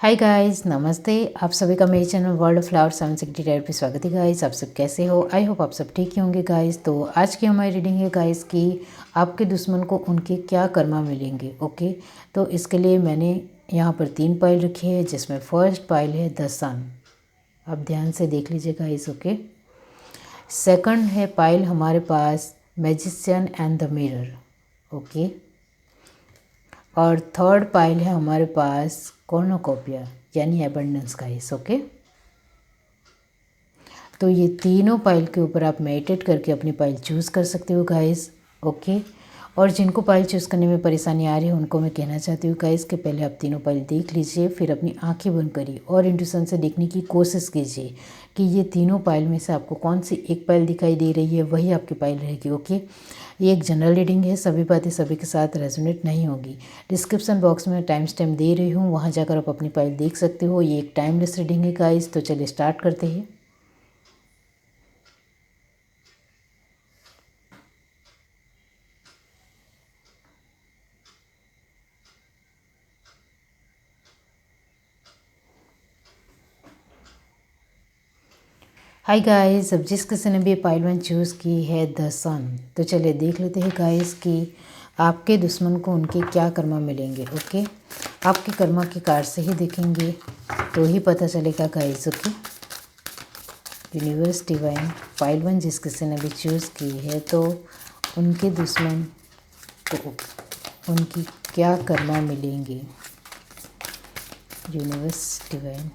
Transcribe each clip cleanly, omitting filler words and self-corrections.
Hi guys, नमस्ते। आप सभी का मेरे चैनल वर्ल्ड ऑफ फ्लावर 760 पे स्वागत है गाइस। आप सब कैसे हो? आई होप आप सब ठीक ही होंगे गाइस। तो आज की हमारी रीडिंग है गाइस कि आपके दुश्मन को उनके क्या कर्मा मिलेंगे। ओके, तो इसके लिए मैंने यहाँ पर 3 पाइल रखी है, जिसमें फर्स्ट पाइल है द सन। आप ध्यान से देख लीजिए गाइस। ओके, सेकंड है पाइल हमारे पास magician and the mirror. Okay, और थर्ड पाइल है हमारे पास कॉर्नोकोपिया यानी एबंडेंस गाइस। ओके, तो ये तीनों पाइल के ऊपर आप मेडिटेट करके अपनी पाइल चूज़ कर सकते हो गाइस। ओके, और जिनको पाइल चूज़ करने में परेशानी आ रही है उनको मैं कहना चाहती हूँ गाइस कि पहले आप तीनों पाइल देख लीजिए, फिर अपनी आंखें बंद करिए और इंट्यूशन से देखने की कोशिश कीजिए कि ये तीनों पाइल में से आपको कौन सी एक पाइल दिखाई दे रही है, वही आपकी पाइल रहेगी। ओके, ये एक जनरल रीडिंग है, सभी बातें सभी के साथ रेजोनेट नहीं होगी। डिस्क्रिप्शन बॉक्स में टाइम स्टैम्प दे रही हूँ, वहाँ जाकर आप अपनी पाइल देख सकते हो। ये एक टाइमलेस रीडिंग है गाइस। तो चलिए स्टार्ट करते हैं। हाय गाइस, अब जिस किसी ने भी पाइल 1 चूज़ की है द सन, तो चलिए देख लेते हैं गाइस कि आपके दुश्मन को उनके क्या कर्मा मिलेंगे। ओके, आपके कर्मा के कार्ड से ही देखेंगे तो ही पता चलेगा guys. Okay, universe divine pile 1 जिस किसी ने भी चूज़ की है, तो उनके दुश्मन को उनकी क्या कर्मा मिलेंगे। यूनिवर्स डिवाइन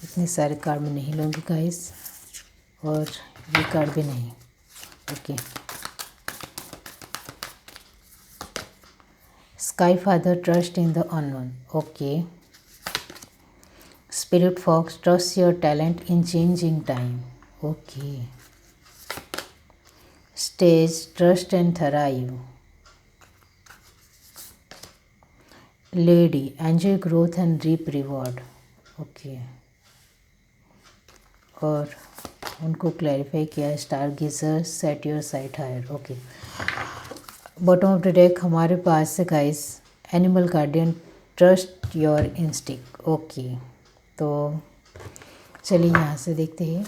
इतने सारे कार्ड में नहीं लूँगी गाइस, और ये कार्ड भी नहीं। Okay, sky father trust in the unknown. Okay, spirit fox trust your talent in changing time. Okay, stage trust and thrive. Lady enjoy growth and reap reward. Okay, और उनको clarify किया star gazer set your sight higher. Okay, bottom of the deck हमारे पास है guys animal guardian trust your instinct. Okay, तो चलिए यहाँ से देखते हैं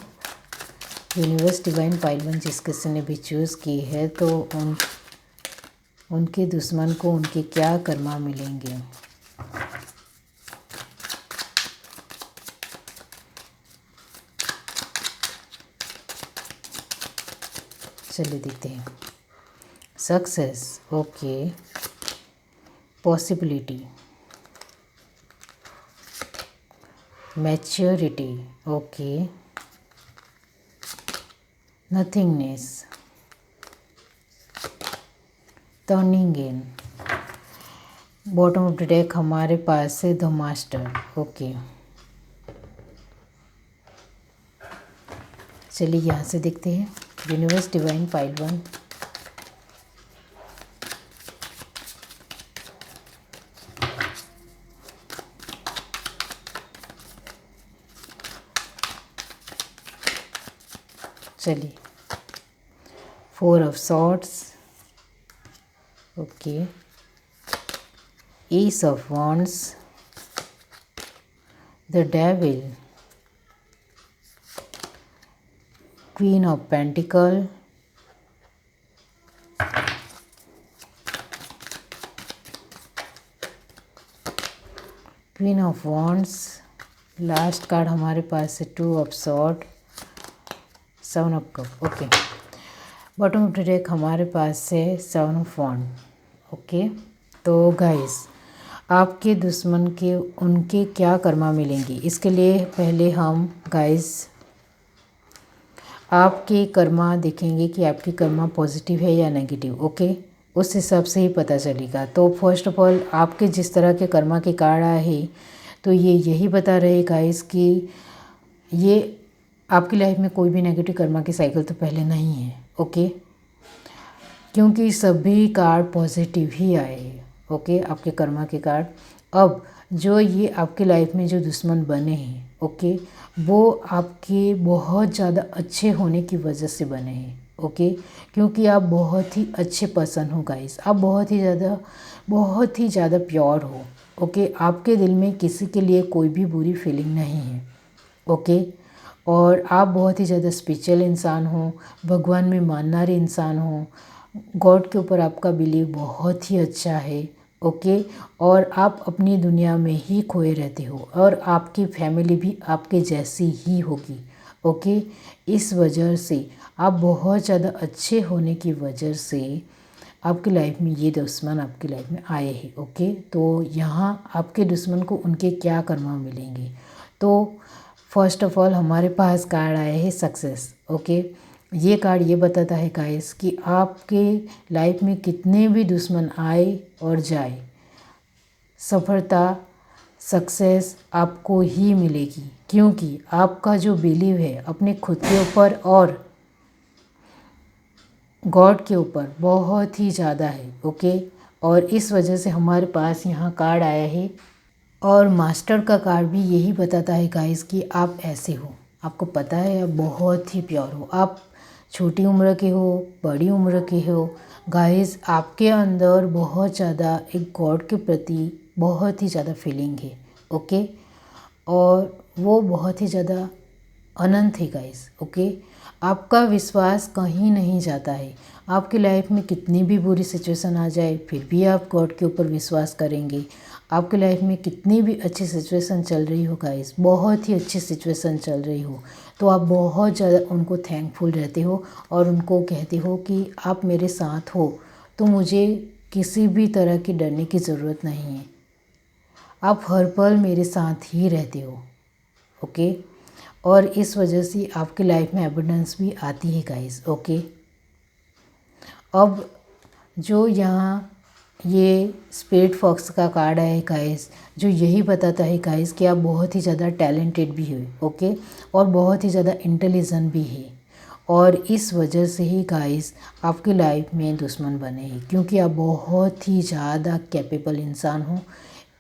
यूनिवर्स डिवाइन पाइल 1 जिस किसी ने भी चूज़ की है, तो उनके दुश्मन को उनके क्या कर्मा मिलेंगे। चलिए देखते हैं। Success. Okay, possibility, maturity. Okay, nothingness, turning in. Bottom of the deck हमारे पास है द मास्टर। ओके, चलिए यहाँ से देखते हैं यूनिवर्स डिवाइन पाइल 1। चलिए 4 of swords. Okay, S of wands, the devil, queen of pentacle, queen of wands, last card हमारे पास है 2 of sword, 7 of cup. Okay, bottom of the deck हमारे पास है 7 ऑफ वॉन्ड। ओके, तो guys आपके दुश्मन के उनके क्या कर्मा मिलेंगी, इसके लिए पहले हम गाइस आपके कर्मा देखेंगे कि आपकी कर्मा पॉजिटिव है या नेगेटिव। ओके, उस हिसाब से ही पता चलेगा। तो फर्स्ट ऑफ ऑल आपके जिस तरह के कर्मा के कार्ड आए, तो ये यही बता रहे गाइस कि ये आपकी लाइफ में कोई भी नेगेटिव कर्मा की साइकिल तो पहले नहीं है। ओके, क्योंकि सभी कार्ड पॉजिटिव ही आए हैं। ओके, आपके कर्मा के कार्ड। अब जो ये आपकी लाइफ में जो दुश्मन बने हैं, ओके, वो आपके बहुत ज़्यादा अच्छे होने की वजह से बने हैं। ओके, क्योंकि आप बहुत ही अच्छे पर्सन हो गाइस, आप बहुत ही ज़्यादा प्योर हो। ओके, आपके दिल में किसी के लिए कोई भी बुरी फीलिंग नहीं है। ओके, और आप बहुत ही ज़्यादा स्पिरिचुअल इंसान हो, भगवान में माननारे इंसान हो, गॉड के ऊपर आपका बिलीव बहुत ही अच्छा है। ओके, और आप अपनी दुनिया में ही खोए रहते हो और आपकी फैमिली भी आपके जैसी ही होगी। ओके, इस वजह से आप बहुत ज़्यादा अच्छे होने की वजह से आपकी लाइफ में ये दुश्मन आपकी लाइफ में आए हैं। ओके, तो यहाँ आपके दुश्मन को उनके क्या कर्मा मिलेंगे। तो फर्स्ट ऑफ ऑल हमारे पास कार्ड आया है सक्सेस। ओके, ये कार्ड ये बताता है गाइस कि आपके लाइफ में कितने भी दुश्मन आए और जाए, सफलता सक्सेस आपको ही मिलेगी, क्योंकि आपका जो बिलीव है अपने खुद के ऊपर और गॉड के ऊपर बहुत ही ज़्यादा है। ओके, और इस वजह से हमारे पास यहाँ कार्ड आया है और मास्टर का कार्ड भी यही बताता है गाइस कि आप ऐसे हो, आपको पता है आप बहुत ही प्योर हो, आप छोटी उम्र के हो, बड़ी उम्र के हो गाइस, आपके अंदर बहुत ज़्यादा एक गॉड के प्रति बहुत ही ज़्यादा फीलिंग है। ओके, और वो बहुत ही ज़्यादा अनंत है गाइस। ओके, आपका विश्वास कहीं नहीं जाता है। आपकी लाइफ में कितनी भी बुरी सिचुएशन आ जाए फिर भी आप गॉड के ऊपर विश्वास करेंगे। आपकी लाइफ में कितनी भी अच्छी सिचुएशन चल रही हो गाइस, बहुत ही अच्छी सिचुएशन चल रही हो, तो आप बहुत ज़्यादा उनको थैंकफुल रहते हो और उनको कहते हो कि आप मेरे साथ हो तो मुझे किसी भी तरह की डरने की ज़रूरत नहीं है, आप हर पल मेरे साथ ही रहते हो। ओके, और इस वजह से आपकी लाइफ में एबंडेंस भी आती है गाइस। ओके, अब जो यहाँ ये स्पिरिट फॉक्स का कार्ड है गाइस, जो यही बताता है गाइस कि आप बहुत ही ज़्यादा टैलेंटेड भी हो। ओके, और बहुत ही ज़्यादा इंटेलिजेंट भी है, और इस वजह से ही गाइस आपकी लाइफ में दुश्मन बने हैं, क्योंकि आप बहुत ही ज़्यादा कैपेबल इंसान हो,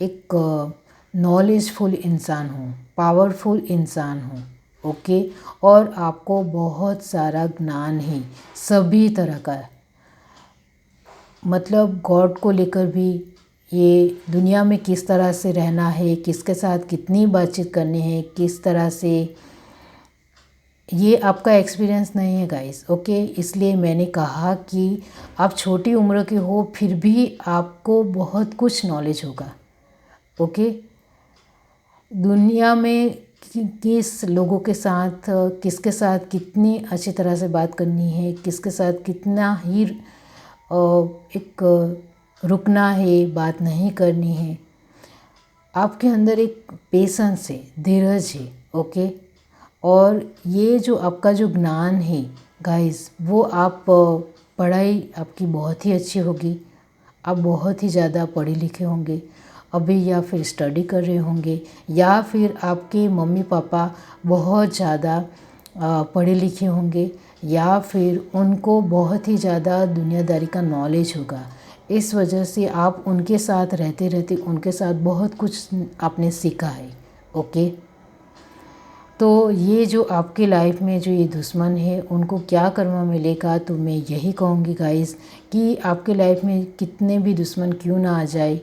एक नॉलेजफुल इंसान हो, पावरफुल इंसान हो। ओके, और आपको बहुत सारा ज्ञान है सभी तरह का, मतलब गॉड को लेकर भी, ये दुनिया में किस तरह से रहना है, किसके साथ कितनी बातचीत करनी है, किस तरह से, ये आपका एक्सपीरियंस नहीं है गाइस। ओके, इसलिए मैंने कहा कि आप छोटी उम्र के हो फिर भी आपको बहुत कुछ नॉलेज होगा। ओके, दुनिया में किस लोगों के साथ, किसके साथ कितनी अच्छी तरह से बात करनी है, किसके साथ कितना ही एक रुकना है, बात नहीं करनी है, आपके अंदर एक पेशेंस है, धीरज है। ओके, और ये जो आपका जो ज्ञान है गाइस, वो आप पढ़ाई आपकी बहुत ही अच्छी होगी, आप बहुत ही ज़्यादा पढ़े लिखे होंगे अभी, या फिर स्टडी कर रहे होंगे, या फिर आपके मम्मी पापा बहुत ज़्यादा पढ़े लिखे होंगे, या फिर उनको बहुत ही ज़्यादा दुनियादारी का नॉलेज होगा। इस वजह से आप उनके साथ रहते रहते उनके साथ बहुत कुछ आपने सीखा है। ओके, तो ये जो आपकी लाइफ में जो ये दुश्मन है उनको क्या कर्मा मिलेगा, तो मैं यही कहूँगी गाइस कि आपके लाइफ में कितने भी दुश्मन क्यों ना आ जाए,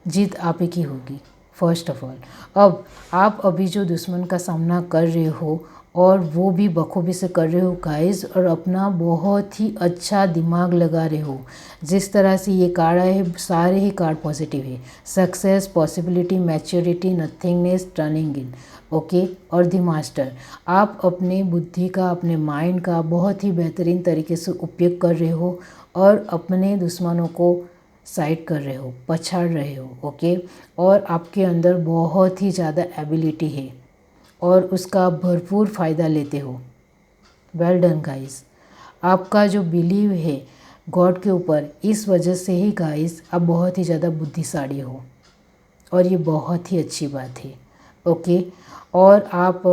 जीत आप ही की होगी। फर्स्ट ऑफ ऑल, अब आप अभी जो दुश्मन का सामना कर रहे हो और वो भी बखूबी से कर रहे हो गाइस, और अपना बहुत ही अच्छा दिमाग लगा रहे हो। जिस तरह से ये कार्ड आए हैं सारे ही कार्ड पॉजिटिव है, success, possibility, maturity, nothingness, turning इन। ओके, और द मास्टर, आप अपने बुद्धि का, अपने माइंड का बहुत ही बेहतरीन तरीके से उपयोग कर रहे हो और अपने दुश्मनों को साइड कर रहे हो, पछाड़ रहे हो। ओके, और आपके अंदर बहुत ही ज़्यादा एबिलिटी है और उसका भरपूर फ़ायदा लेते हो। वेल डन गाइस, आपका जो बिलीव है गॉड के ऊपर, इस वजह से ही गाइस आप बहुत ही ज़्यादा बुद्धिशाली हो, और ये बहुत ही अच्छी बात है। ओके, और आप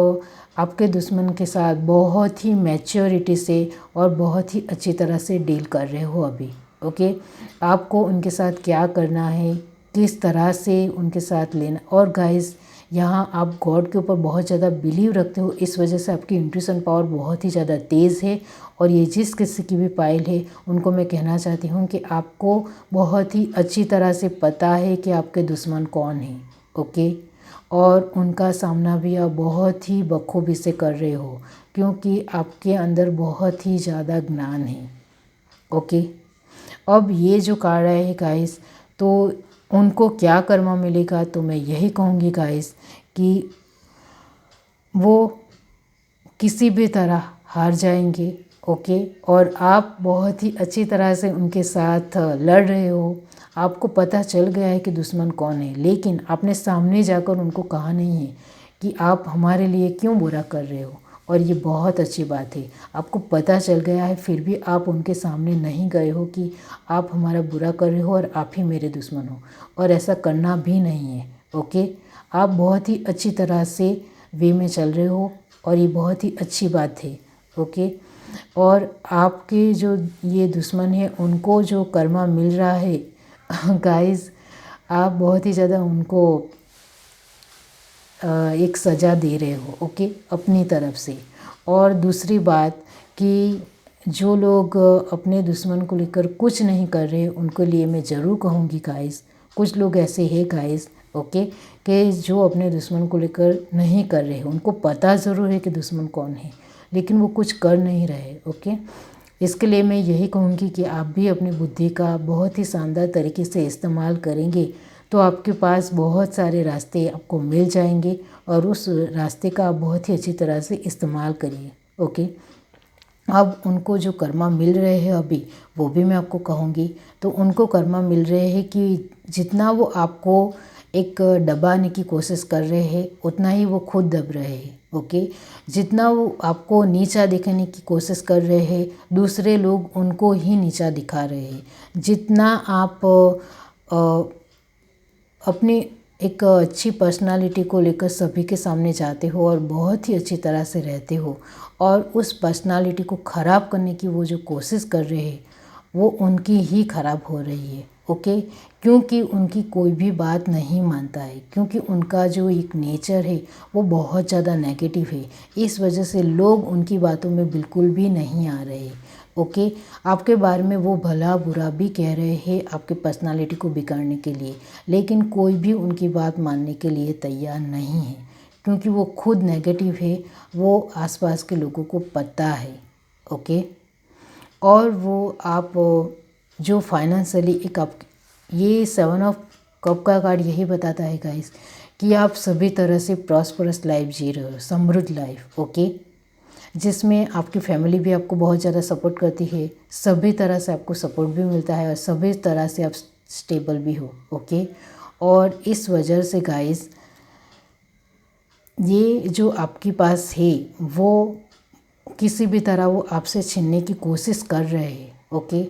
आपके दुश्मन के साथ बहुत ही मैच्योरिटी से और बहुत ही अच्छी तरह से डील कर रहे हो अभी। ओके, आपको उनके साथ क्या करना है, किस तरह से उनके साथ लेना, और गाइस यहाँ आप गॉड के ऊपर बहुत ज़्यादा बिलीव रखते हो, इस वजह से आपकी इंट्यूशन पावर बहुत ही ज़्यादा तेज़ है। और ये जिस किसी की भी पाइल है उनको मैं कहना चाहती हूँ कि आपको बहुत ही अच्छी तरह से पता है कि आपके दुश्मन कौन है, ओके। और उनका सामना भी आप बहुत ही बखूबी से कर रहे हो, क्योंकि आपके अंदर बहुत ही ज़्यादा ज्ञान है, ओके। अब ये जो कार्ड है गाइस, तो उनको क्या कर्मा मिलेगा, तो मैं यही कहूँगी गाइस कि वो किसी भी तरह हार जाएंगे, ओके। और आप बहुत ही अच्छी तरह से उनके साथ लड़ रहे हो, आपको पता चल गया है कि दुश्मन कौन है, लेकिन आपने सामने जाकर उनको कहा नहीं है कि आप हमारे लिए क्यों बुरा कर रहे हो। और ये बहुत अच्छी बात है, आपको पता चल गया है, फिर भी आप उनके सामने नहीं गए हो कि आप हमारा बुरा कर रहे हो और आप ही मेरे दुश्मन हो, और ऐसा करना भी नहीं है, ओके। आप बहुत ही अच्छी तरह से वे में चल रहे हो और ये बहुत ही अच्छी बात है, ओके। और आपके जो ये दुश्मन है उनको जो कर्मा मिल रहा है गाइस, आप बहुत ही ज़्यादा उनको एक सज़ा दे रहे हो, ओके, अपनी तरफ से। और दूसरी बात कि जो लोग अपने दुश्मन को लेकर कुछ नहीं कर रहे, उनके लिए मैं ज़रूर कहूँगी गाइस, कुछ लोग ऐसे हैं गाइस, ओके, कि जो अपने दुश्मन को लेकर नहीं कर रहे, उनको पता ज़रूर है कि दुश्मन कौन है, लेकिन वो कुछ कर नहीं रहे, ओके। इसके लिए मैं यही कहूँगी कि आप भी अपनी बुद्धि का बहुत ही शानदार तरीके से इस्तेमाल करेंगे तो आपके पास बहुत सारे रास्ते आपको मिल जाएंगे, और उस रास्ते का आप बहुत ही अच्छी तरह से इस्तेमाल करिए, ओके। अब उनको जो कर्मा मिल रहे हैं अभी, वो भी मैं आपको कहूँगी। तो उनको कर्मा मिल रहे हैं कि जितना वो आपको एक दबाने की कोशिश कर रहे हैं, उतना ही वो खुद दब रहे हैं, ओके। जितना वो आपको नीचा दिखाने की कोशिश कर रहे हैं, दूसरे लोग उनको ही नीचा दिखा रहे हैं। जितना आप अपनी एक अच्छी पर्सनालिटी को लेकर सभी के सामने जाते हो और बहुत ही अच्छी तरह से रहते हो, और उस पर्सनालिटी को ख़राब करने की वो जो कोशिश कर रहे हैं, वो उनकी ही ख़राब हो रही है, ओके। क्योंकि उनकी कोई भी बात नहीं मानता है, क्योंकि उनका जो एक नेचर है वो बहुत ज़्यादा नेगेटिव है। इस वजह से लोग उनकी बातों में बिल्कुल भी नहीं आ रहे, ओके। आपके बारे में वो भला बुरा भी कह रहे हैं आपके पर्सनालिटी को बिगाड़ने के लिए, लेकिन कोई भी उनकी बात मानने के लिए तैयार नहीं है, क्योंकि वो खुद नेगेटिव है, वो आसपास के लोगों को पता है, ओके। और वो आप जो फाइनेंशियली एक आप, ये 7 ऑफ कप का कार्ड यही बताता है गाइस कि आप सभी तरह से प्रॉस्परस लाइफ जी रहे हो, समृद्ध लाइफ, ओके, जिसमें आपकी फैमिली भी आपको बहुत ज़्यादा सपोर्ट करती है, सभी तरह से आपको सपोर्ट भी मिलता है और सभी तरह से आप स्टेबल भी हो, ओके। और इस वजह से गाइस ये जो आपके पास है वो किसी भी तरह वो आपसे छीनने की कोशिश कर रहे हैं, ओके।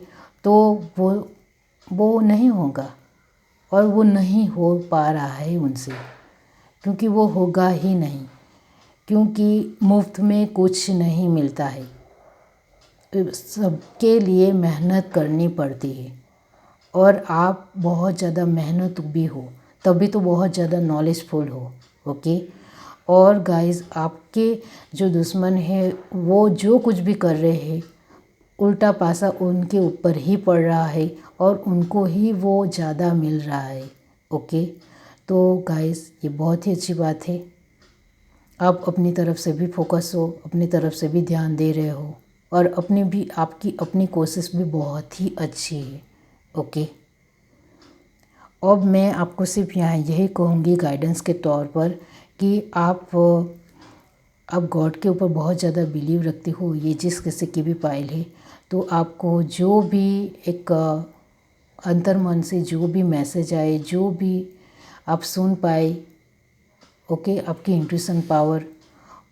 तो वो नहीं होगा, और वो नहीं हो पा रहा है उनसे, क्योंकि वो होगा ही नहीं, क्योंकि मुफ्त में कुछ नहीं मिलता है, सबके लिए मेहनत करनी पड़ती है। और आप बहुत ज़्यादा मेहनत भी हो, तभी तो बहुत ज़्यादा नॉलेजफुल हो, ओके। और गाइस आपके जो दुश्मन है वो जो कुछ भी कर रहे हैं, उल्टा पासा उनके ऊपर ही पड़ रहा है और उनको ही वो ज़्यादा मिल रहा है, ओके। तो गाइस ये बहुत ही अच्छी बात है, आप अपनी तरफ से भी फोकस हो, अपनी तरफ से भी ध्यान दे रहे हो, और अपनी भी आपकी अपनी कोशिश भी बहुत ही अच्छी है, ओके। अब मैं आपको सिर्फ यहाँ यही कहूँगी गाइडेंस के तौर पर कि आप गॉड के ऊपर बहुत ज़्यादा बिलीव रखते हो, ये जिस किसी की भी पाइल है, तो आपको जो भी एक अंतर्मन से जो भी मैसेज आए, जो भी आप सुन पाए, ओके, आपकी इंट्यूशन पावर,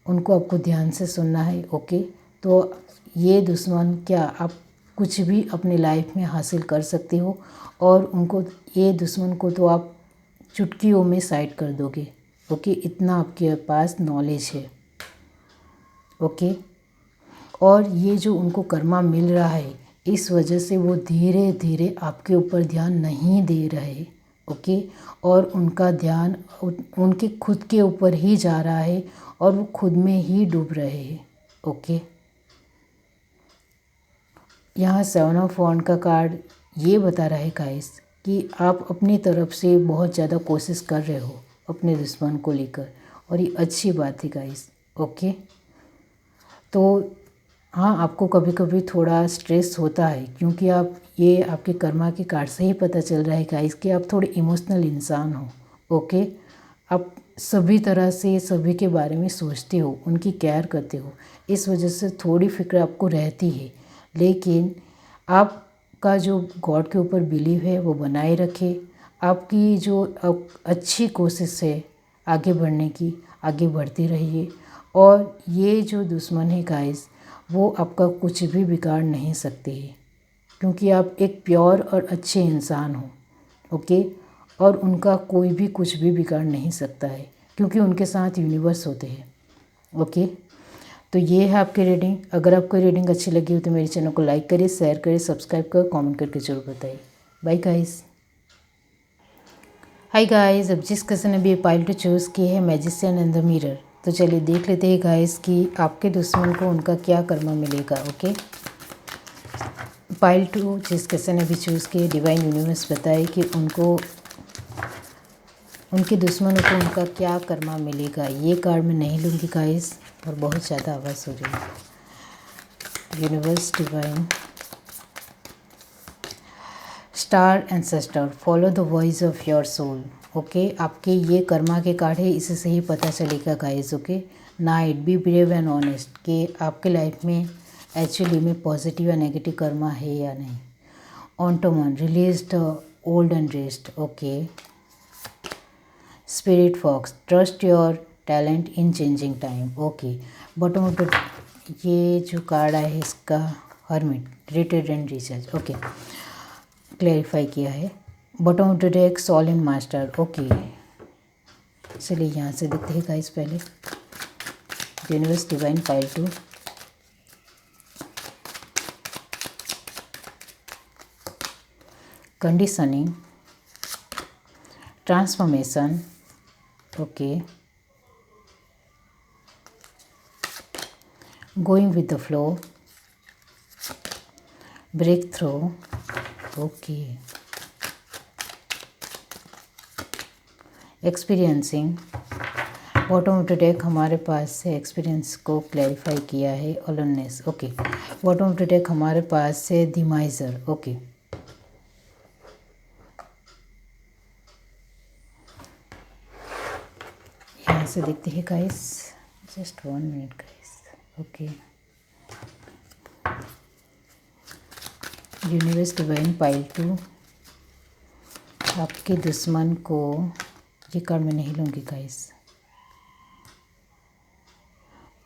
उनको आपको ध्यान से सुनना है, ओके। तो ये दुश्मन क्या आप कुछ भी अपनी लाइफ में हासिल कर सकते हो, और उनको, ये दुश्मन को तो आप चुटकियों में साइड कर दोगे, ओके, इतना आपके पास नॉलेज है, ओके। और ये जो उनको कर्मा मिल रहा है, इस वजह से वो धीरे धीरे आपके ऊपर ध्यान नहीं दे रहे, ओके। और उनका ध्यान उनके खुद के ऊपर ही जा रहा है और वो खुद में ही डूब रहे हैं, ओके। यहाँ 7 ऑफ वॉन्ड का कार्ड ये बता रहा है गाइस कि आप अपनी तरफ से बहुत ज़्यादा कोशिश कर रहे हो अपने दुश्मन को लेकर, और ये अच्छी बात है गाइस, ओके। तो हाँ, आपको कभी कभी थोड़ा स्ट्रेस होता है, क्योंकि आप ये आपके कर्मा के कार्ड से ही पता चल रहा है गाइस कि आप थोड़े इमोशनल इंसान हो, ओके। आप सभी तरह से सभी के बारे में सोचते हो, उनकी केयर करते हो, इस वजह से थोड़ी फिक्र आपको रहती है। लेकिन आपका जो गॉड के ऊपर बिलीव है वो बनाए रखे। आपकी जो अच्छी कोशिश है आगे बढ़ने की, आगे बढ़ती रहिए। और ये जो दुश्मन है गाइस, वो आपका कुछ भी बिगाड़ नहीं सकते हैं, क्योंकि आप एक प्योर और अच्छे इंसान हो, ओके। और उनका कोई भी कुछ भी बिगाड़ नहीं सकता है, क्योंकि उनके साथ यूनिवर्स होते हैं, ओके। तो ये है आपकी रीडिंग। अगर आपको रीडिंग अच्छी लगी हो तो मेरे चैनल को लाइक करिए, शेयर करिए, सब्सक्राइब करिए, कमेंट करके जरूर बताइए। Bye guys. हाय गाइस, अब जिस किसी ने भी पाइल टू चूज़ की है मैजिशियन एंड द मिरर, तो चलिए देख लेते हैं गाइस कि आपके दुश्मन को उनका क्या कर्मा मिलेगा, ओके। पाइल टू जिस किसी ने भी चूज़ की, डिवाइन यूनिवर्स बताए कि उनको उनके दुश्मनों को उनका क्या कर्मा मिलेगा। ये कार्ड मैं नहीं लूँगी गाइस, और बहुत ज़्यादा आवाज़ हो रही है। Universe, divine, star ancestor, follow the voice of your soul, okay. आपके ये कर्मा के कार्ड है, इसी से ही पता चलेगा guys, okay. Night, be brave and honest, कि आपके लाइफ में एक्चुअली में पॉजिटिव या नेगेटिव कर्मा है या नहीं। ऑन्टोमन, release the old and rest, okay. Spirit fox, trust your talent in changing time, okay. Bottom of the, ये जो कार्ड है इसका hermit, retreat and recharge, okay, clarify किया है। Bottom of the deck, soul in master, okay. चलिए यहाँ से देखते हैं गाइस पहले universe, divine, pile two, conditioning, transformation, okay, going with the flow, break through, okay, experiencing. Bottom of the deck हमारे पास से एक्सपीरियंस को क्लैरिफाई किया है, aloneness, okay. Bottom of the deck हमारे पास से द माइजर, ओके। यहाँ से देखते हैं guys, just 1 minute guys, okay. Universe, divine, pile two, आपके दुश्मन को, ये कार्ड मैं नहीं लूँगी गाइस,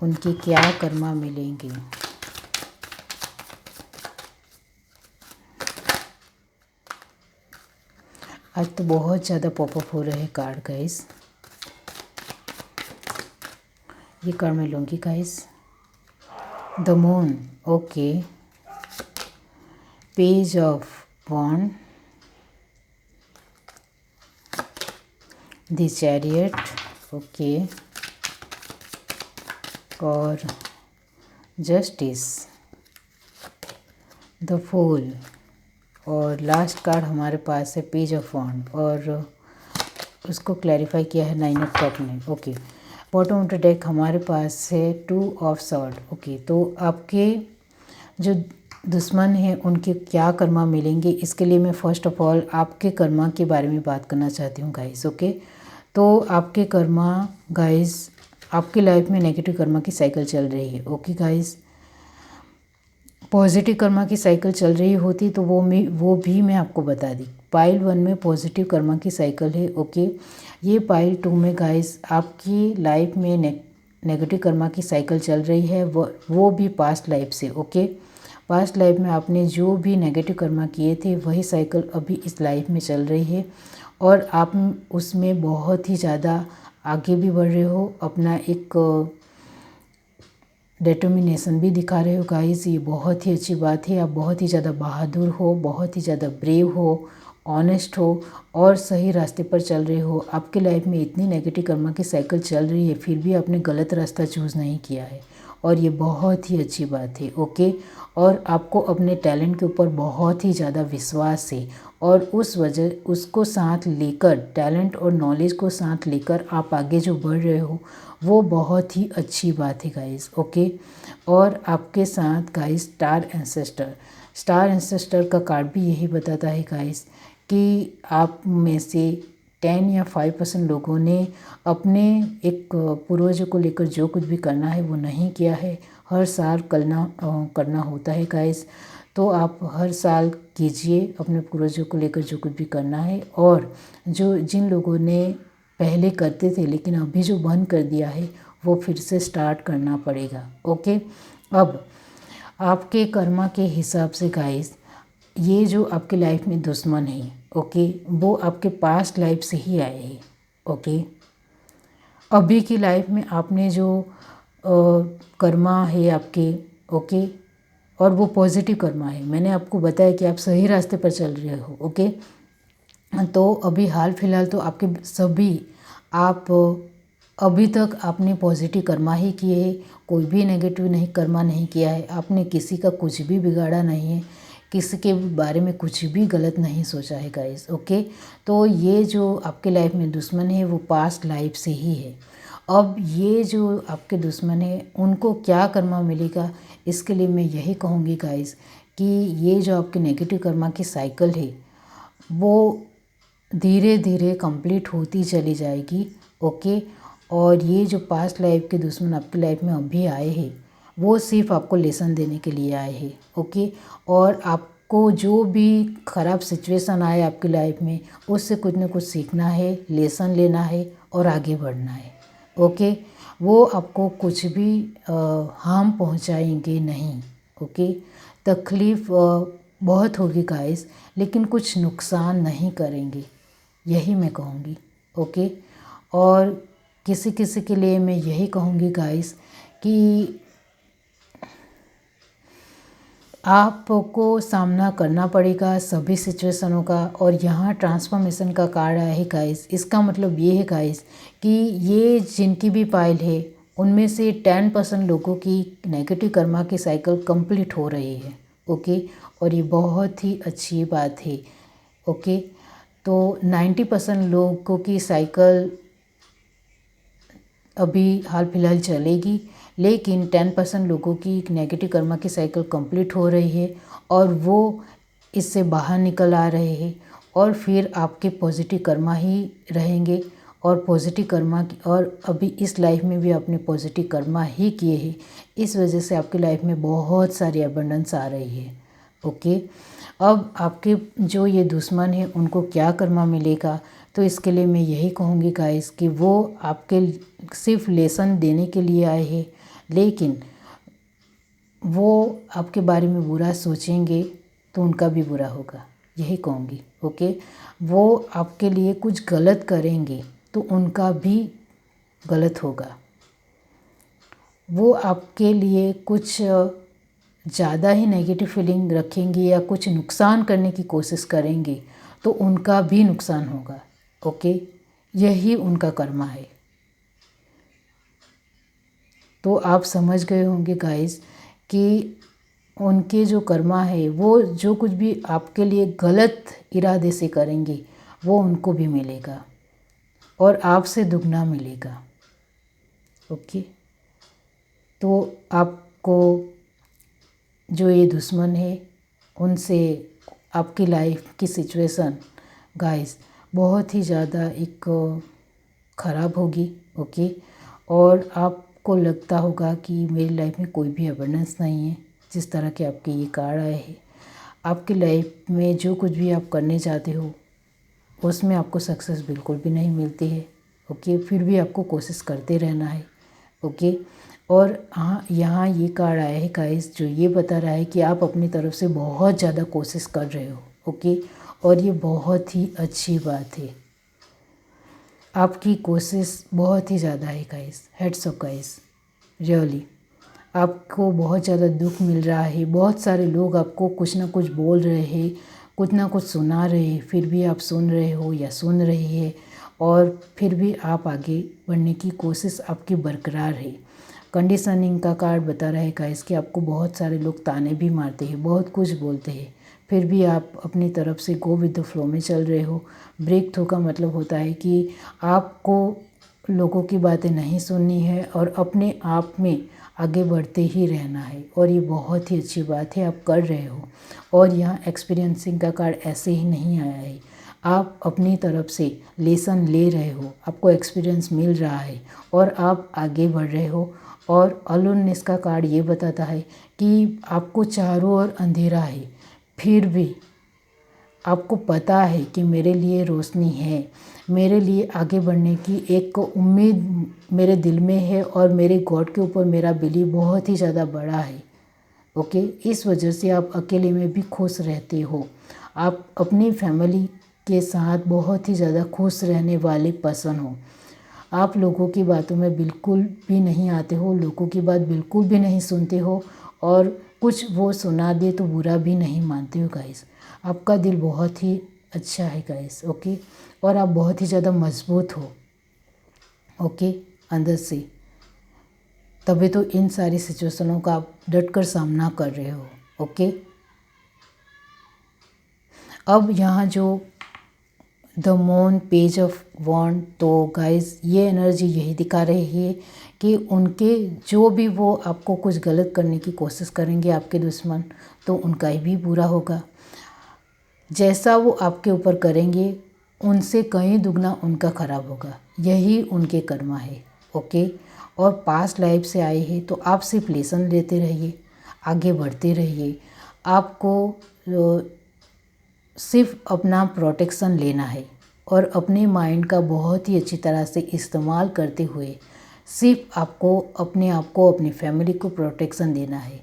उनके क्या कर्मा मिलेंगे। आज तो बहुत ज़्यादा पॉपअप हो रहे हैं कार्ड गाइस, ये कार्ड मैं लूँगी guys. The moon, okay. Page of wand, the chariot, okay, और जस्टिस, द फूल, और लास्ट कार्ड हमारे पास है पेज ऑफ वॉन्ड, और उसको क्लैरिफाई किया है 9 ऑफ कप ने, okay. Bottom of the deck हमारे पास है 2 ऑफ सॉर्ड, ओके। तो आपके जो दुश्मन हैं उनके क्या कर्मा मिलेंगे, इसके लिए मैं फ़र्स्ट ऑफ ऑल आपके कर्मा के बारे में बात करना चाहती हूँ गाइस, ओके। तो आपके कर्मा गाइस, आपकी लाइफ में नेगेटिव कर्मा की साइकिल चल रही है, ओके गाइस। पॉजिटिव कर्मा की साइकिल चल रही होती तो वो भी मैं आपको बता दी। पाइल 1 में पॉजिटिव कर्मा की साइकिल है, ओके। ये पाइल 2 में गाइस आपकी लाइफ में नेगेटिव कर्मा की साइकिल चल रही है, वो भी पास्ट लाइफ से, ओके। पास्ट लाइफ में आपने जो भी नेगेटिव कर्मा किए थे वही साइकिल अभी इस लाइफ में चल रही है, और आप उसमें बहुत ही ज़्यादा आगे भी बढ़ रहे हो, अपना एक डिटर्मिनेशन भी दिखा रहे हो गाइस, ये बहुत ही अच्छी बात है। आप बहुत ही ज़्यादा बहादुर हो, बहुत ही ज़्यादा ब्रेव हो, ऑनेस्ट हो और सही रास्ते पर चल रहे हो। आपके लाइफ में इतनी नेगेटिव कर्मा की साइकिल चल रही है, फिर भी आपने गलत रास्ता चूज़ नहीं किया है और ये बहुत ही अच्छी बात है। ओके, और आपको अपने टैलेंट के ऊपर बहुत ही ज़्यादा विश्वास है और उस वजह उसको साथ लेकर, टैलेंट और नॉलेज को साथ लेकर आप आगे जो बढ़ रहे हो वो बहुत ही अच्छी बात है गाइस। ओके, और आपके साथ गाइस स्टार एंसेस्टर का कार्ड भी यही बताता है गाइस कि आप में से 10 या 5% लोगों ने अपने एक पूर्वजों को लेकर जो कुछ भी करना है वो नहीं किया है। हर साल करना होता है गाइस, तो आप हर साल कीजिए अपने पूर्वजों को लेकर जो कुछ भी करना है। और जो जिन लोगों ने पहले करते थे लेकिन अभी जो बंद कर दिया है वो फिर से स्टार्ट करना पड़ेगा। ओके, अब आपके कर्मा के हिसाब से गाइस ये जो आपके लाइफ में दुश्मन है, ओके, वो आपके पास्ट लाइफ से ही आए हैं। ओके, अभी की लाइफ में आपने जो कर्मा है आपके, ओके, और वो पॉजिटिव कर्मा है। मैंने आपको बताया कि आप सही रास्ते पर चल रहे हो। ओके, तो अभी हाल फिलहाल तो आपके सभी आप अभी तक आपने पॉजिटिव कर्मा ही किए हैं, कोई भी नेगेटिव नहीं कर्मा नहीं किया है। आपने किसी का कुछ भी बिगाड़ा नहीं है, किसी के बारे में कुछ भी गलत नहीं सोचा है गाइस। ओके, तो ये जो आपके लाइफ में दुश्मन है वो पास्ट लाइफ से ही है। अब ये जो आपके दुश्मन है उनको क्या कर्मा मिलेगा, इसके लिए मैं यही कहूँगी गाइस कि ये जो आपके नेगेटिव कर्मा की साइकिल है वो धीरे धीरे कंप्लीट होती चली जाएगी। ओके, और ये जो पास्ट लाइफ के दुश्मन आपकी लाइफ में अभी आए हैं वो सिर्फ आपको लेसन देने के लिए आए हैं। ओके, और आपको जो भी ख़राब सिचुएशन आए आपकी लाइफ में उससे कुछ ना कुछ सीखना है, लेसन लेना है और आगे बढ़ना है। ओके, वो आपको कुछ भी हार्म पहुंचाएंगे नहीं। ओके, तकलीफ़ बहुत होगी गाइस लेकिन कुछ नुकसान नहीं करेंगे, यही मैं कहूँगी। ओके, और किसी किसी के लिए मैं यही कहूँगी गाइस कि आपको सामना करना पड़ेगा सभी सिचुएशनों का। और यहाँ ट्रांसफॉर्मेशन का कार्ड आया है गाइस, इसका मतलब ये है गाइस कि ये जिनकी भी पाइल है उनमें से 10% लोगों की नेगेटिव कर्मा की साइकिल कंप्लीट हो रही है। ओके, और ये बहुत ही अच्छी बात है। ओके, तो 90% लोगों की साइकिल अभी हाल फिलहाल चलेगी, लेकिन 10% लोगों की नेगेटिव कर्मा की साइकिल कंप्लीट हो रही है और वो इससे बाहर निकल आ रहे हैं और फिर आपके पॉजिटिव कर्मा ही रहेंगे। और पॉजिटिव कर्मा और अभी इस लाइफ में भी आपने पॉजिटिव कर्मा ही किए हैं, इस वजह से आपकी लाइफ में बहुत सारी अबंडेंस आ रही है। ओके, अब आपके जो ये दुश्मन है उनको क्या कर्मा मिलेगा, तो इसके लिए मैं यही कहूँगी गाइस कि वो आपके सिर्फ लेसन देने के लिए आए हैं, लेकिन वो आपके बारे में बुरा सोचेंगे तो उनका भी बुरा होगा, यही कहूँगी। ओके, वो आपके लिए कुछ गलत करेंगे तो उनका भी गलत होगा। वो आपके लिए कुछ ज़्यादा ही नेगेटिव फीलिंग रखेंगे या कुछ नुकसान करने की कोशिश करेंगे तो उनका भी नुकसान होगा। ओके, यही उनका कर्मा है। तो आप समझ गए होंगे गाइस कि उनके जो कर्मा है वो जो कुछ भी आपके लिए गलत इरादे से करेंगे वो उनको भी मिलेगा और आपसे दुगना मिलेगा। ओके, तो आपको जो ये दुश्मन है उनसे आपकी लाइफ की सिचुएशन गाइस बहुत ही ज़्यादा एक ख़राब होगी। ओके, और आपको लगता होगा कि मेरी लाइफ में कोई भी अबंडेंस नहीं है, जिस तरह के आपके ये कार्ड आए हैं। आपकी लाइफ में जो कुछ भी आप करने चाहते हो उसमें आपको सक्सेस बिल्कुल भी नहीं मिलती है। ओके, फिर भी आपको कोशिश करते रहना है। ओके, और हाँ, यहाँ ये कार्ड आया है गाइस जो ये बता रहा है कि आप अपनी तरफ से बहुत ज़्यादा कोशिश कर रहे हो। ओके, और ये बहुत ही अच्छी बात है, आपकी कोशिश बहुत ही ज़्यादा है guys. Heads up guys, really आपको बहुत ज़्यादा दुख मिल रहा है, बहुत सारे लोग आपको कुछ ना कुछ बोल रहे हैं, कुछ ना कुछ सुना रहे, फिर भी आप सुन रहे हो या सुन रही है और फिर भी आप आगे बढ़ने की कोशिश आपकी बरकरार है। कंडीशनिंग का कार्ड बता रहा है गाइस कि आपको बहुत सारे लोग ताने भी मारते हैं, बहुत कुछ बोलते हैं, फिर भी आप अपनी तरफ से गो विद द फ्लो में चल रहे हो। ब्रेक थ्रू का मतलब होता है कि आपको लोगों की बातें नहीं सुननी है और अपने आप में आगे बढ़ते ही रहना है, और ये बहुत ही अच्छी बात है, आप कर रहे हो। और यहाँ एक्सपीरियंसिंग का कार्ड ऐसे ही नहीं आया है, आप अपनी तरफ से लेसन ले रहे हो, आपको एक्सपीरियंस मिल रहा है और आप आगे बढ़ रहे हो। और अलोननेस का कार्ड ये बताता है कि आपको चारों ओर अंधेरा है, फिर भी आपको पता है कि मेरे लिए रोशनी है, मेरे लिए आगे बढ़ने की एक उम्मीद मेरे दिल में है और मेरे गॉड के ऊपर मेरा बिलीव बहुत ही ज़्यादा बड़ा है। ओके, इस वजह से आप अकेले में भी खुश रहते हो। आप अपनी फैमिली के साथ बहुत ही ज़्यादा खुश रहने वाले पर्सन हो। आप लोगों की बातों में बिल्कुल भी नहीं आते हो, लोगों की बात बिल्कुल भी नहीं सुनते हो और कुछ वो सुना दे तो बुरा भी नहीं मानते हो गाइस। आपका दिल बहुत ही अच्छा है गाइस। ओके, और आप बहुत ही ज़्यादा मजबूत हो। ओके, अंदर से, तभी तो इन सारी सिचुएशनों का आप डट कर सामना कर रहे हो। ओके, अब यहाँ जो द मून, पेज ऑफ वॉन्ड, तो गाइस ये एनर्जी यही दिखा रही है कि उनके जो भी वो आपको कुछ गलत करने की कोशिश करेंगे आपके दुश्मन, तो उनका ही भी बुरा होगा। जैसा वो आपके ऊपर करेंगे उनसे कहीं दुगना उनका खराब होगा, यही उनके कर्मा है। ओके, और पास्ट लाइफ से आए हैं तो आप सिर्फ लेसन लेते रहिए, आगे बढ़ते रहिए। आपको सिर्फ अपना प्रोटेक्शन लेना है और अपने माइंड का बहुत ही अच्छी तरह से इस्तेमाल करते हुए सिर्फ आपको अपने आप को, अपनी फैमिली को प्रोटेक्शन देना है।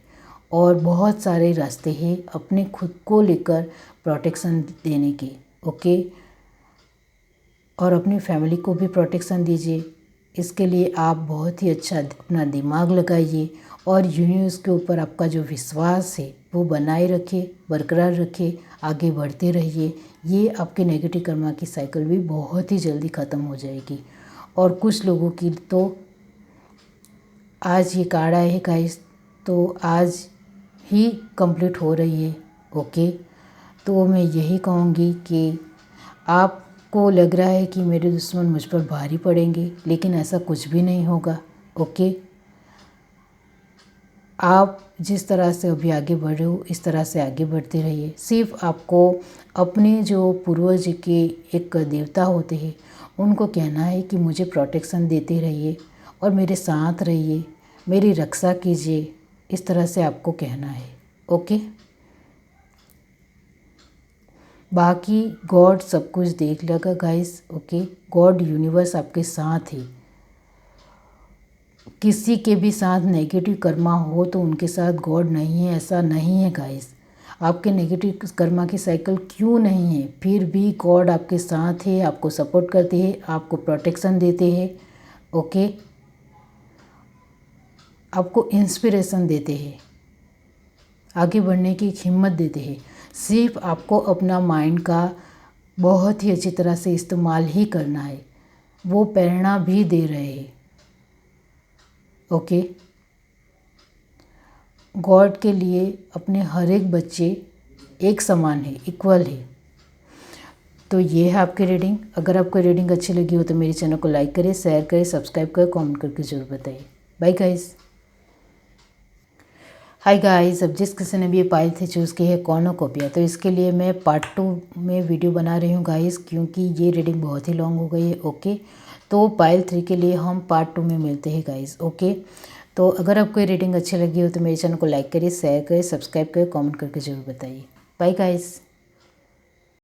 और बहुत सारे रास्ते हैं अपने खुद को लेकर प्रोटेक्शन देने के। ओके, और अपनी फैमिली को भी प्रोटेक्शन दीजिए। इसके लिए आप बहुत ही अच्छा अपना दिमाग लगाइए और यूनिवर्स के ऊपर आपका जो विश्वास है वो बनाए रखिए, बरकरार रखिए, आगे बढ़ते रहिए। ये आपके नेगेटिव कर्मा की साइकिल भी बहुत ही जल्दी ख़त्म हो जाएगी। और कुछ लोगों की तो आज ये कार्ड आए हैं गाइस, तो आज ही कंप्लीट हो रही है। ओके, तो मैं यही कहूँगी कि आपको लग रहा है कि मेरे दुश्मन मुझ पर भारी पड़ेंगे, लेकिन ऐसा कुछ भी नहीं होगा। ओके, आप जिस तरह से अभी आगे बढ़ रहे हो इस तरह से आगे बढ़ते रहिए। सिर्फ आपको अपने जो पूर्वज के एक देवता होते हैं उनको कहना है कि मुझे प्रोटेक्शन देते रहिए और मेरे साथ रहिए, मेरी रक्षा कीजिए, इस तरह से आपको कहना है। ओके, बाकी गॉड सब कुछ देख लेगा गाइस। ओके, गॉड यूनिवर्स आपके साथ है। किसी के भी साथ नेगेटिव कर्मा हो तो उनके साथ गॉड नहीं है, ऐसा नहीं है गाइस। आपके नेगेटिव कर्मा की साइकिल क्यों नहीं है, फिर भी गॉड आपके साथ है, आपको सपोर्ट करते हैं, आपको प्रोटेक्शन देते हैं। ओके, आपको इंस्पिरेशन देते हैं, आगे बढ़ने की हिम्मत देते हैं। सिर्फ आपको अपना माइंड का बहुत ही अच्छी तरह से इस्तेमाल ही करना है। वो प्रेरणा भी दे रहे हैं। ओके, गॉड के लिए अपने हर एक बच्चे एक समान है, इक्वल है। तो ये है आपकी रीडिंग। अगर आपको रीडिंग अच्छी लगी हो तो मेरे चैनल को लाइक करें, शेयर करें, सब्सक्राइब करें, कमेंट करके ज़रूर बताइए। Bye guys. हाय गाइस, अब जिस किसी ने भी ये पाइल से चूज़ की है कॉर्नोकोपिया, तो इसके लिए मैं पार्ट 2 में वीडियो बना रही हूँ गाइस, क्योंकि ये रीडिंग बहुत ही लॉन्ग हो गई है। ओके, तो पाइल 3 के लिए हम पार्ट 2 में मिलते हैं गाइस। ओके, तो अगर आपको ये रीडिंग अच्छी लगी हो तो मेरे चैनल को लाइक करिए, शेयर करें, सब्सक्राइब करें, कमेंट करके ज़रूर बताइए। Bye guys.